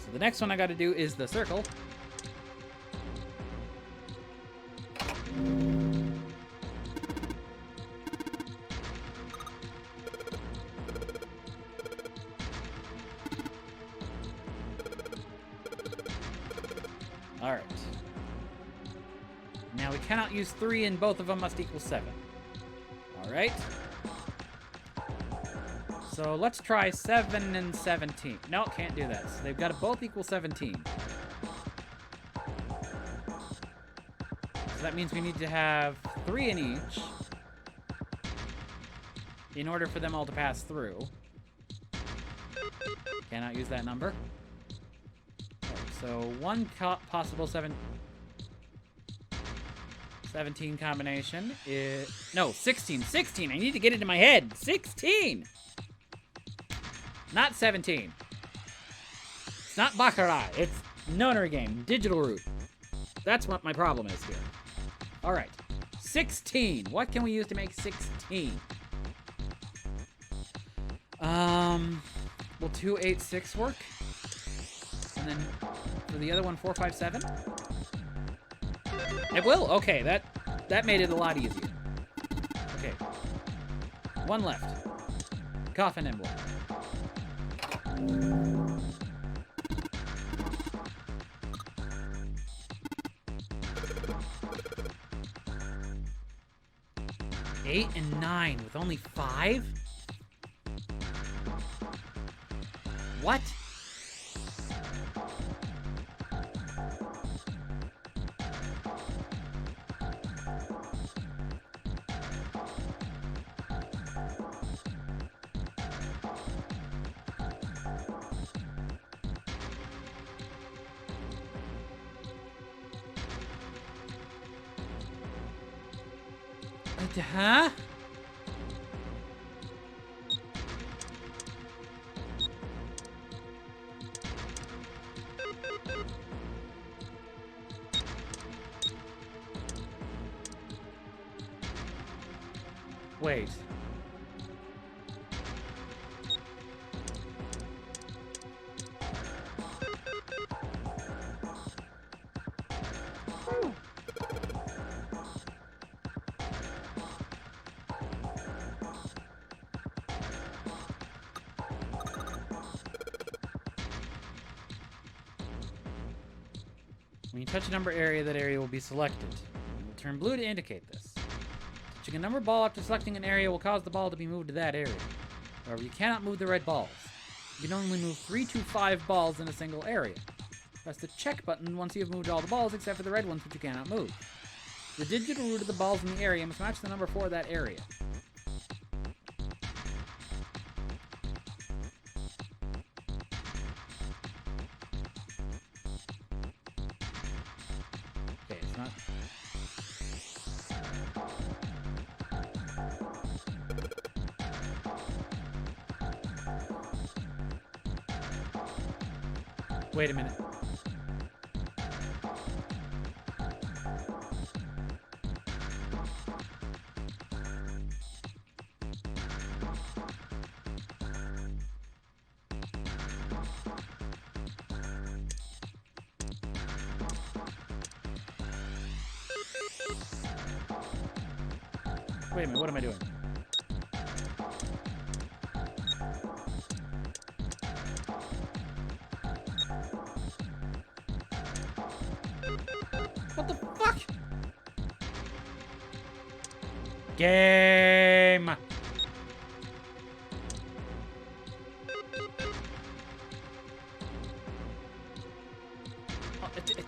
So the next one I got to do is the circle. All right. Now we cannot use 3 and both of them must equal 7. All right. So let's try 7 and 17. No, can't do that. So they've got to both equal 17. So that means we need to have 3 in each in order for them all to pass through. Cannot use that number. Right, so one possible 17 combination is... No, 16. 16! I need to get it in my head! 16! Not 17. It's not Baccarat. It's nonary game. Digital root. That's what my problem is here. Alright. 16. What can we use to make 16? Will 286 work? And then for the other one, 457? It will? Okay, that made it a lot easier. Okay. One left. Coffin emblem. Eight and 9 with only 5? What? Huh? Wait. When you touch a number area, that area will be selected. It will turn blue to indicate this. Touching a number ball after selecting an area will cause the ball to be moved to that area. However, you cannot move the red balls. You can only move 3 to 5 balls in a single area. Press the check button once you have moved all the balls except for the red ones which you cannot move. The digital root of the balls in the area must match the number for that area. Okay, it's not... Wait a minute. Wait a minute, what am I doing? What the fuck? Game! Oh, it...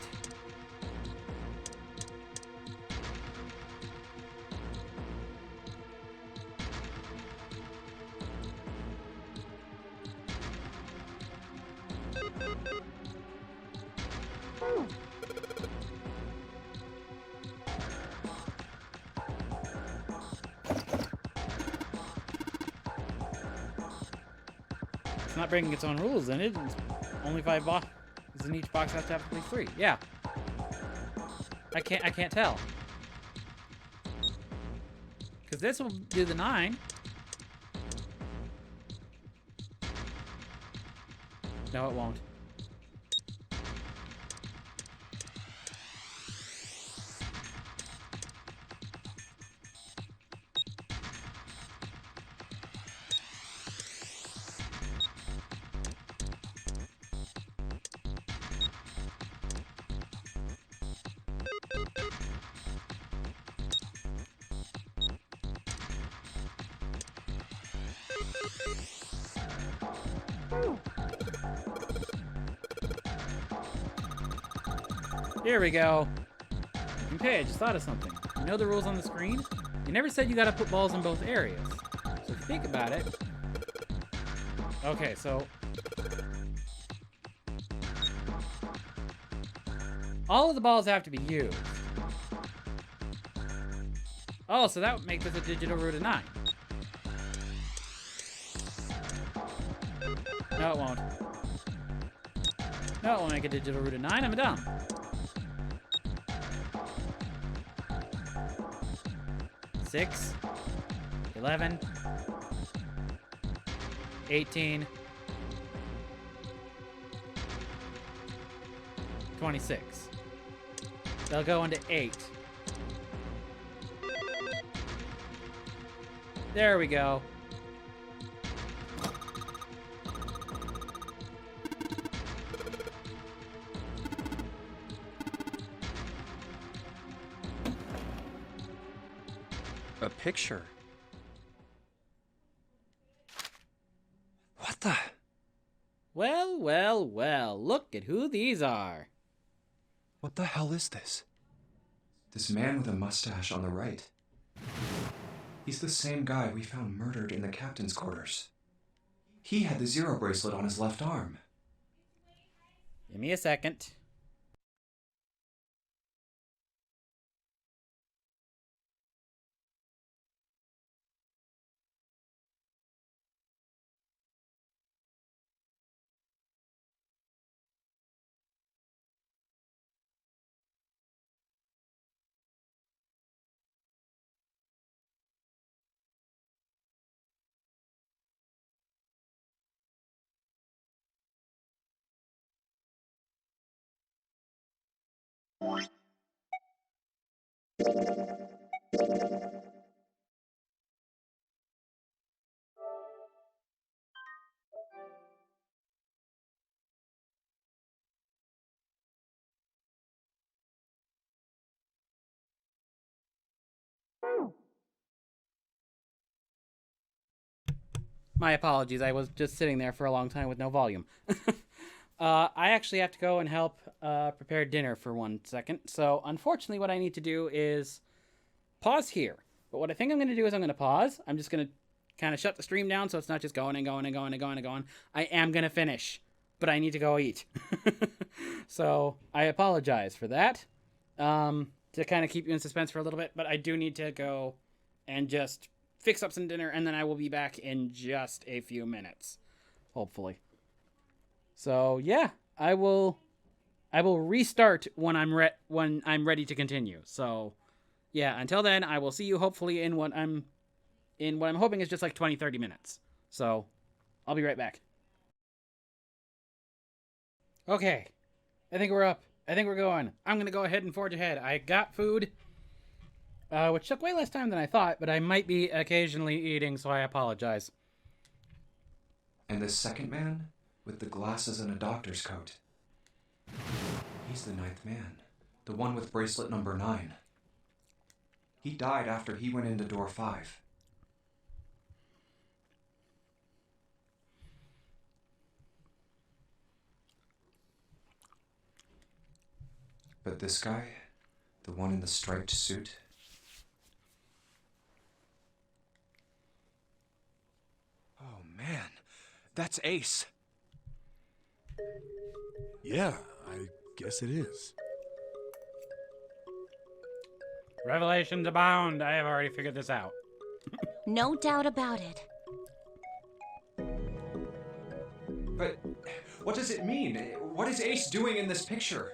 It's not breaking its own rules, in it. It's only 5 boxes in each box has to have at least 3. Yeah. I can't tell. Because this will do the 9. No, it won't. Here we go. Okay, I just thought of something. You know the rules on the screen? You never said you gotta put balls in both areas. So if you think about it... Okay, so... all of the balls have to be used. Oh, so that would make this a digital root of 9. No, it won't. No, it won't make a digital root of 9. I'm dumb. 6, 11, 18, 26. They'll go into 8. There we go. A picture. What the? Well, well, well. Look at who these are. What the hell is this? This man with a mustache on the right. He's the same guy we found murdered in the captain's quarters. He had the zero bracelet on his left arm. Give me a second. My apologies, I was just sitting there for a long time with no volume. I actually have to go and help prepare dinner for 1 second. So, unfortunately, what I need to do is pause here. But what I think I'm going to do is I'm going to pause. I'm just going to kind of shut the stream down so it's not just going and going and going and going and going. I am going to finish, but I need to go eat. So, I apologize for that. To kind of keep you in suspense for a little bit, but I do need to go and just fix up some dinner, and then I will be back in just a few minutes, hopefully. So yeah, I will restart when I'm ready to continue. So yeah, until then, I will see you hopefully in what I'm hoping is just like 20-30 minutes. So I'll be right back. Okay, I think we're up. I think we're going. I'm gonna go ahead and forge ahead. I got food. Which took way less time than I thought, but I might be occasionally eating, so I apologize. And the second man, with the glasses and a doctor's coat. He's the 9th man, the one with bracelet number 9. He died after he went into door 5. But this guy, the one in the striped suit, oh man, that's Ace. Yeah, I guess it is. Revelations abound. I have already figured this out. No doubt about it. But what does it mean? What is Ace doing in this picture?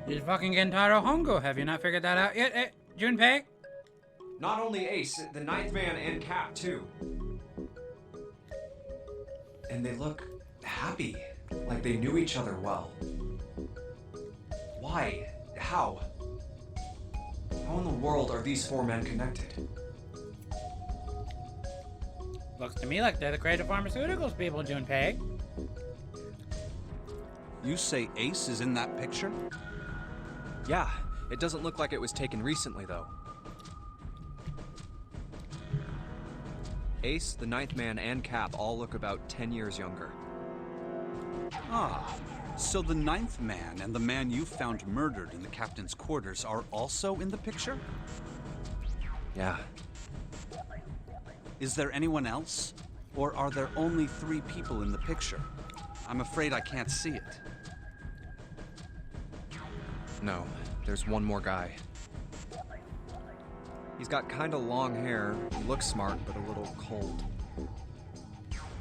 He's fucking Gentaro Hongo. Have you not figured that out yet, Junpei? Not only Ace, the 9th man and Cap too. And they look happy, like they knew each other well. Why? How? How in the world are these 4 men connected? Looks to me like they're the creative pharmaceuticals people, Junpei. You say Ace is in that picture? Yeah, it doesn't look like it was taken recently though. Ace, the Ninth Man, and Cap all look about 10 years younger. Ah, so the Ninth Man and the man you found murdered in the captain's quarters are also in the picture? Yeah. Is there anyone else? Or are there only 3 people in the picture? I'm afraid I can't see it. No, there's one more guy. He's got kinda long hair, he looks smart, but a little cold.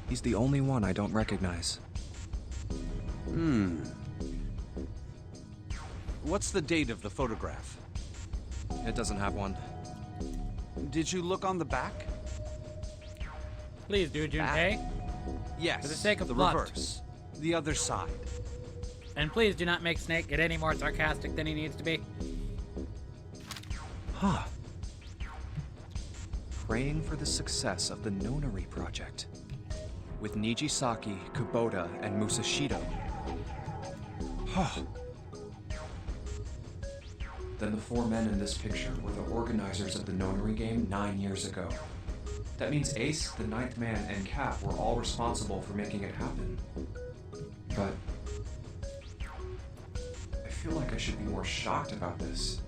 He's the only one I don't recognize. What's the date of the photograph? It doesn't have one. Did you look on the back? Please do, Junpei. Yes, For the sake of the plot. reverse. The other side. And please do not make Snake get any more sarcastic than he needs to be. Huh. Praying for the success of the Nonary project. With Nijisaki, Kubota, and Musashido. Huh. Then the 4 men in this picture were the organizers of the Nonary game 9 years ago. That means Ace, the Ninth Man, and Cap were all responsible for making it happen. But I feel like I should be more shocked about this.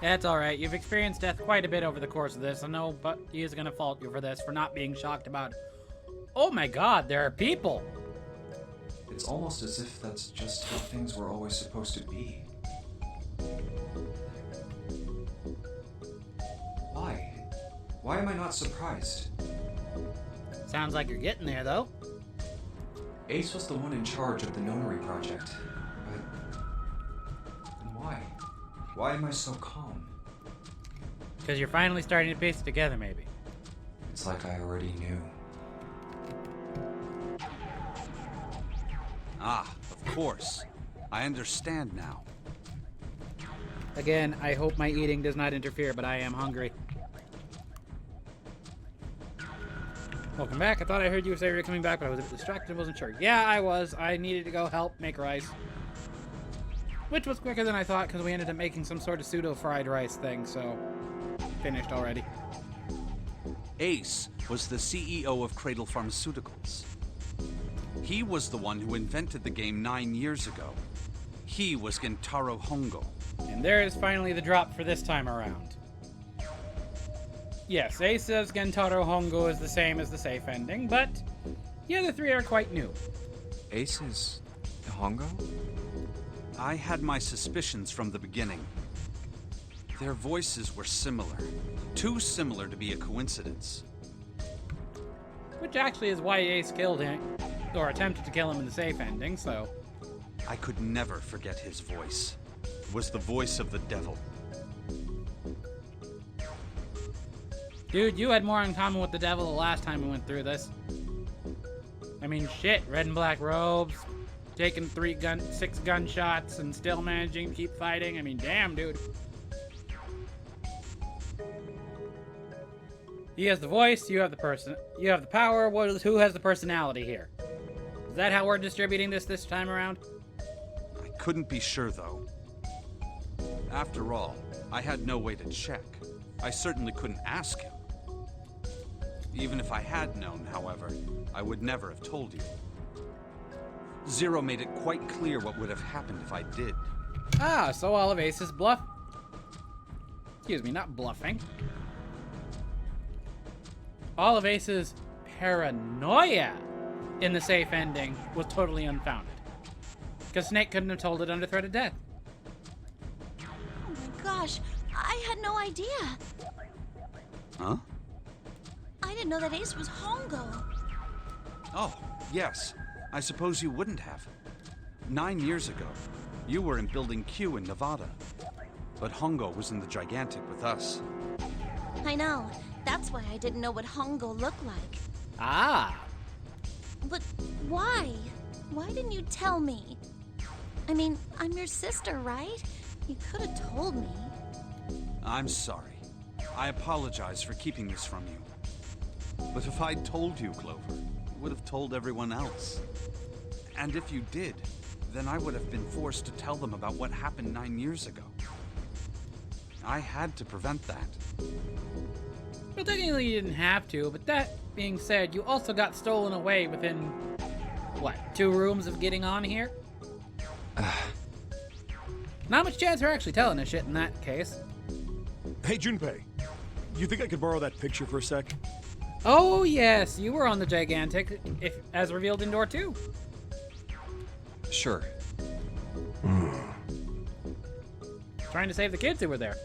That's alright. You've experienced death quite a bit over the course of this. I know, but he is going to fault you for this, for not being shocked about, oh my god, there are people! It's almost as if that's just how things were always supposed to be. Why? Why am I not surprised? Sounds like you're getting there, though. Ace was the one in charge of the Nonary project, but then why? Why am I so calm? Because you're finally starting to piece it together, maybe. It's like I already knew. Ah, of course. I understand now. Again, I hope my eating does not interfere, but I am hungry. Welcome back. I thought I heard you say you were coming back, but I was a bit distracted and wasn't sure. Yeah, I was. I needed to go help make rice. Which was quicker than I thought, because we ended up making some sort of pseudo-fried rice thing, so... finished already. Ace was the CEO of Cradle Pharmaceuticals. He was the one who invented the game 9 years ago. He was Gentaro Hongo. And there is finally the drop for this time around. Yes, Ace says Gentaro Hongo is the same as the safe ending, but the other 3 are quite new. Ace is Hongo? I had my suspicions from the beginning. Their voices were similar. Too similar to be a coincidence. Which actually is why Ace killed him, or attempted to kill him in the safe ending, so... I could never forget his voice. It was the voice of the devil. Dude, you had more in common with the devil the last time we went through this. I mean, shit, red and black robes, taking 6 gunshots, and still managing to keep fighting. I mean, damn, dude. He has the voice, you have the person, you have the power. Who has the personality here? Is that how we're distributing this time around? I couldn't be sure, though. After all, I had no way to check. I certainly couldn't ask him. Even if I had known, however, I would never have told you. Zero made it quite clear what would have happened if I did. Ah, so all of Ace's bluff... Excuse me, not bluffing. All of Ace's paranoia in the safe ending was totally unfounded. Because Snake couldn't have told it under threat of death. Oh my gosh, I had no idea. Huh? I didn't know that Ace was Hongo. Oh, yes. I suppose you wouldn't have. 9 years ago, you were in Building Q in Nevada. But Hongo was in the Gigantic with us. I know. That's why I didn't know what Hongo looked like. Ah! But why? Why didn't you tell me? I mean, I'm your sister, right? You could have told me. I'm sorry. I apologize for keeping this from you. But if I'd told you, Clover, you would have told everyone else. And if you did, then I would have been forced to tell them about what happened 9 years ago. I had to prevent that. Well, technically you didn't have to, but that being said, you also got stolen away within, what, 2 rooms of getting on here? Not much chance for actually telling us shit in that case. Hey, Junpei. You think I could borrow that picture for a sec? Oh yes, you were on the gigantic, if as revealed in door 2. Sure. Trying to save the kids who were there.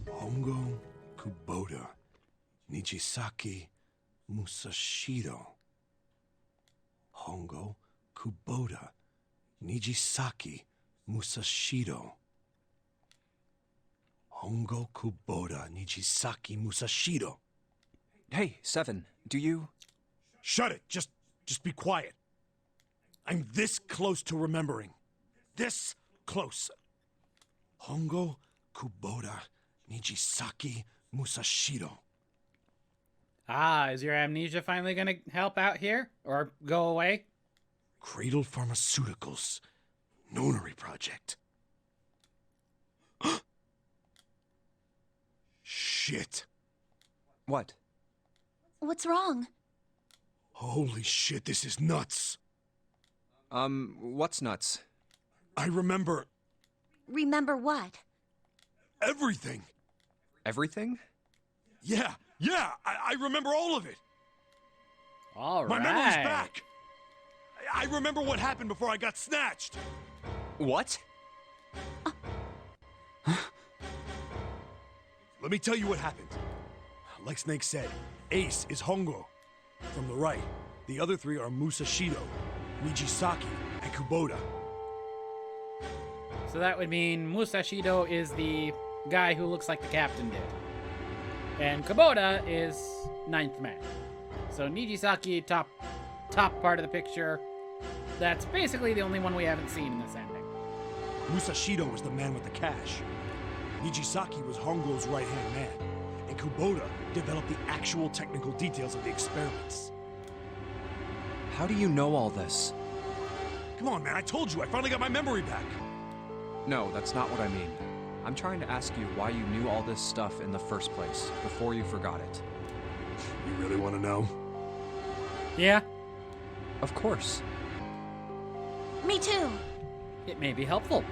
Hongo Kubota. Nijisaki Musashiro. Hongo Kubota. Nijisaki Musashiro. Hongo Kubota Nijisaki Musashiro. Hey, Seven, do you... Shut it! Just be quiet. I'm this close to remembering. This close. Hongo Kubota Nijisaki Musashiro. Ah, is your amnesia finally gonna help out here? Or go away? Cradle Pharmaceuticals. Nonary Project. Shit. What? What's wrong? Holy shit, this is nuts. What's nuts? I remember Remember what? everything. Everything? Yeah, I remember all of it. All My right. memory's back. I remember what happened before I got snatched. What? Let me tell you what happened. Like Snake said, Ace is Hongo. From the right, the other 3 are Musashido, Nijisaki, and Kubota. So that would mean Musashido is the guy who looks like the captain did. And Kubota is 9th man. So Nijisaki, top part of the picture. That's basically the only one we haven't seen in this ending. Musashido was the man with the cash. Nijisaki was Hongo's right-hand man. And Kubota developed the actual technical details of the experiments. How do you know all this? Come on, man, I told you, I finally got my memory back. No, that's not what I mean. I'm trying to ask you why you knew all this stuff in the first place, before you forgot it. You really want to know? Yeah, Of course. Me too. it may be helpful.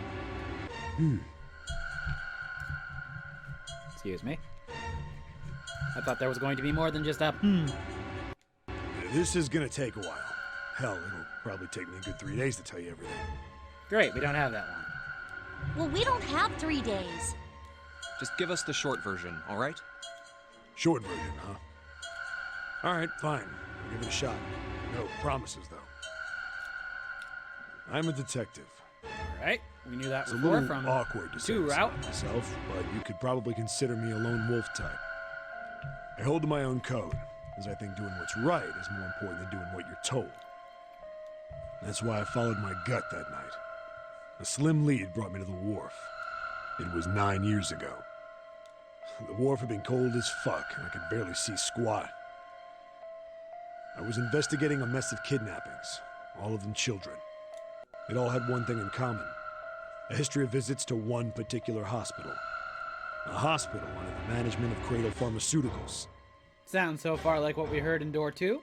Excuse me. I thought there was going to be more than just a This is gonna take a while. Hell, it'll probably take me a good 3 days to tell you everything. Great, we don't have that long. Well, we don't have 3 days. Just give us the short version, alright? Short version, huh? Alright, fine. I'll give it a shot. No promises, though. I'm a detective. Alright, we knew that It's a before little from awkward to say 2 this route. about myself, but you could probably consider me a lone wolf type. I hold to my own code, as I think doing what's right is more important than doing what you're told. That's why I followed my gut that night. A slim lead brought me to the wharf. It was 9 years ago. The wharf had been cold as fuck, and I could barely see squat. I was investigating a mess of kidnappings, all of them children. It all had one thing in common. A history of visits to one particular hospital. A hospital under the management of Cradle Pharmaceuticals. Sounds so far like what we heard in door 2.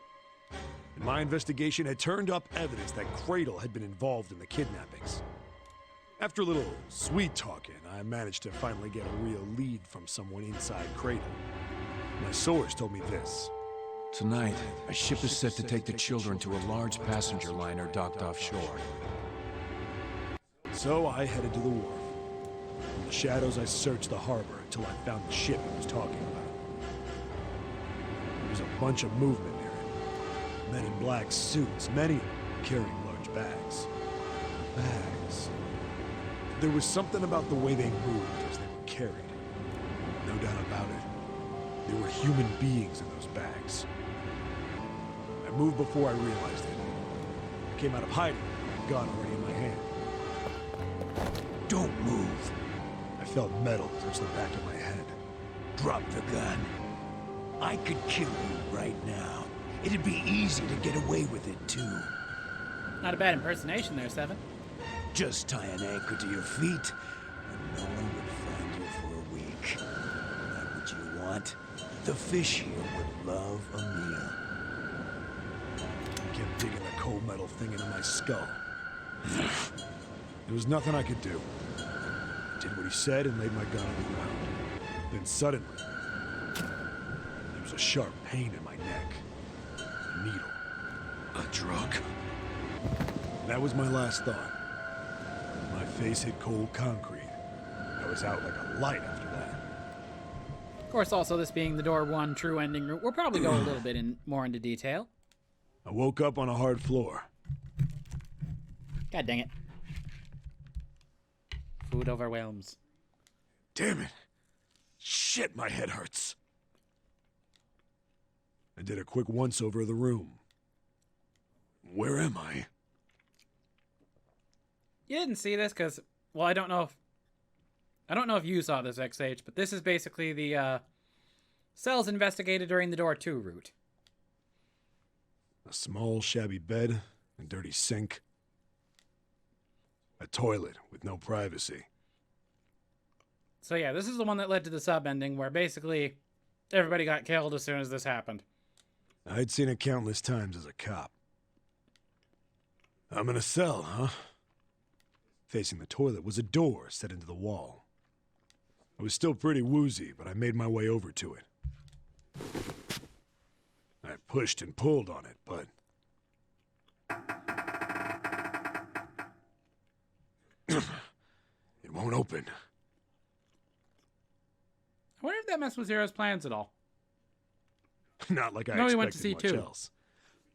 And my investigation had turned up evidence that Cradle had been involved in the kidnappings. After a little sweet talking, I managed to finally get a real lead from someone inside Cradle. My source told me this. Tonight, a ship is set to take the children to a large passenger liner docked offshore. So I headed to the wharf. In the shadows, I searched the harbor until I found the ship he was talking about. There was a bunch of movement near it. Men in black suits, many of them carrying large bags. Bags. There was something about the way they moved as they were carried. No doubt about it. There were human beings in those bags. I moved before I realized it. I came out of hiding, with a gun already in my hand. Don't move. I felt metal touch the back of my head. Drop the gun. I could kill you right now. It'd be easy to get away with it, too. Not a bad impersonation there, Seven. Just tie an anchor to your feet, and no one would find you for a week. Not what you want. The fish here would love a meal. I kept digging the cold metal thing into my skull. There was nothing I could do. I did what he said and laid my gun on the ground. Then suddenly, there was a sharp pain in my neck. A needle. A drug? That was my last thought. My face hit cold concrete. I was out like a light after that. Of course, also this being the door 1 true ending route, we'll probably go a little bit more into detail. I woke up on a hard floor. God dang it. Food overwhelms. Damn it. Shit, my head hurts. I did a quick once-over of the room. Where am I? You didn't see this because, well, I don't know if you saw this, XH, but this is basically the cells investigated during the door 2 route. A small, shabby bed, a dirty sink. A toilet with no privacy. So yeah, this is the one that led to the sub-ending where basically everybody got killed as soon as this happened. I'd seen it countless times as a cop. I'm in a cell, huh? Facing the toilet was a door set into the wall. I was still pretty woozy, but I made my way over to it. I pushed and pulled on it, but... it won't open. I wonder if that messed with Zero's plans at all. Not like I No, he expected went to much C2. else.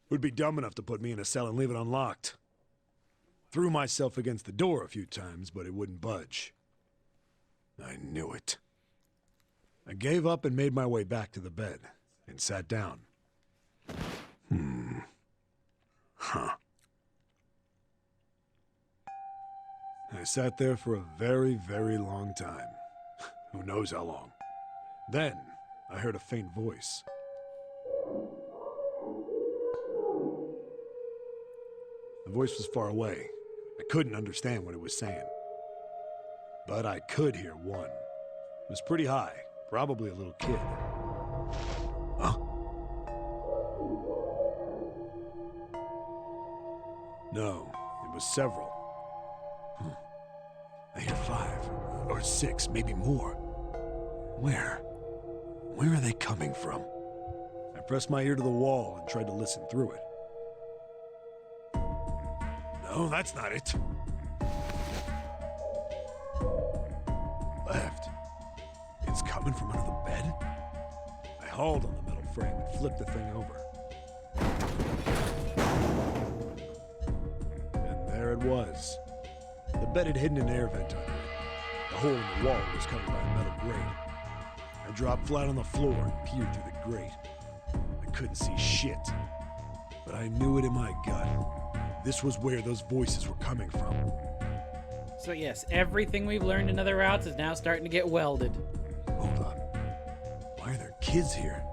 Would be dumb enough to put me in a cell and leave it unlocked. Threw myself against the door a few times, but it wouldn't budge. I knew it. I gave up and made my way back to the bed and sat down. Huh. I sat there for a very, very long time. Who knows how long. Then, I heard a faint voice. The voice was far away. I couldn't understand what it was saying. But I could hear one. It was pretty high, probably a little kid. Huh? No, it was several. I hear 5 or 6, maybe more. Where? Where are they coming from? I pressed my ear to the wall and tried to listen through it. No, that's not it. Left. It's coming from under the bed? I hauled on the metal frame and flipped the thing over. And there it was. The bed had hidden an air vent under it. The hole in the wall was covered by a metal grate. I dropped flat on the floor and peered through the grate. I couldn't see shit, but I knew it in my gut. This was where those voices were coming from. So yes, everything we've learned in other routes is now starting to get welded. Hold on. Why are there kids here?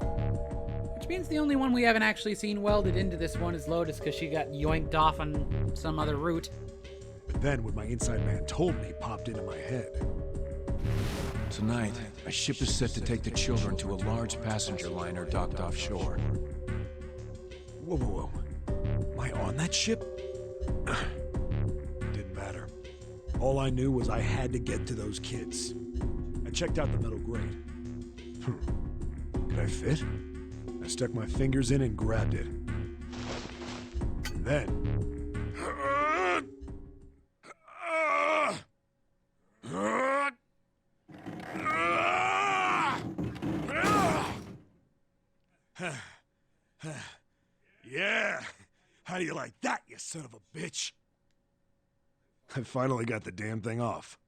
Which means the only one we haven't actually seen welded into this one is Lotus because she got yoinked off on some other route. But then what my inside man told me popped into my head. Tonight, a ship is set to take the children to a large passenger liner docked offshore. Whoa, whoa, whoa. Am I on that ship? Didn't matter. All I knew was I had to get to those kids. I checked out the metal grate. Could I fit? I stuck my fingers in and grabbed it. And then... Yeah! How do you like that, you son of a bitch? I finally got the damn thing off.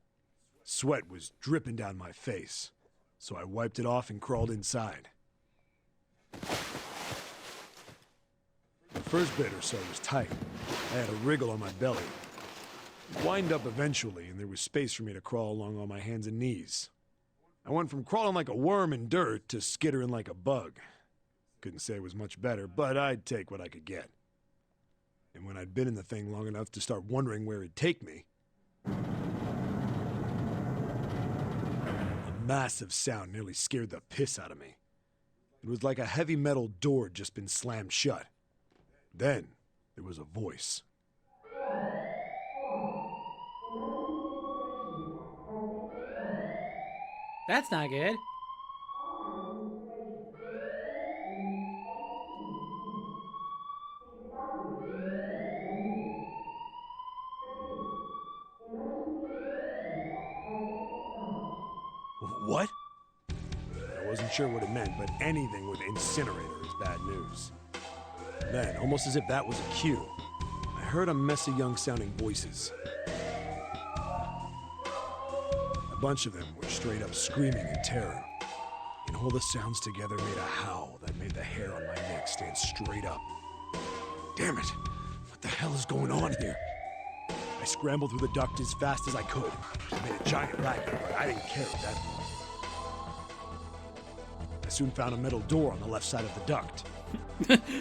Sweat was dripping down my face, so I wiped it off and crawled inside. The first bit or so was tight. I had a wriggle on my belly. It wind up eventually, and there was space for me to crawl along on my hands and knees. I went from crawling like a worm in dirt to skittering like a bug. Couldn't say it was much better, but I'd take what I could get. And when I'd been in the thing long enough to start wondering where it'd take me, a massive sound nearly scared the piss out of me. It was like a heavy metal door had just been slammed shut. Then, there was a voice. That's not good. What? I wasn't sure what it meant, but anything with incinerator is bad news. Then, almost as if that was a cue, I heard a mess of young-sounding voices. A bunch of them were straight up screaming in terror, and all the sounds together made a howl that made the hair on my neck stand straight up. Damn it! What the hell is going on here? I scrambled through the duct as fast as I could. I made a giant racket, but I didn't care at that point. I soon found a metal door on the left side of the duct.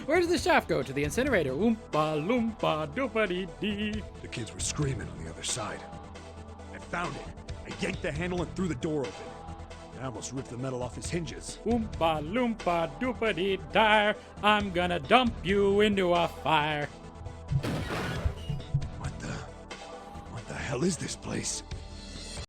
Where does the shaft go? To the incinerator. Oompa loompa doopity dee. The kids were screaming on the other side. I found it. I yanked the handle and threw the door open. I almost ripped the metal off its hinges. Oompa loompa doopity dire. I'm gonna dump you into a fire. What the hell is this place?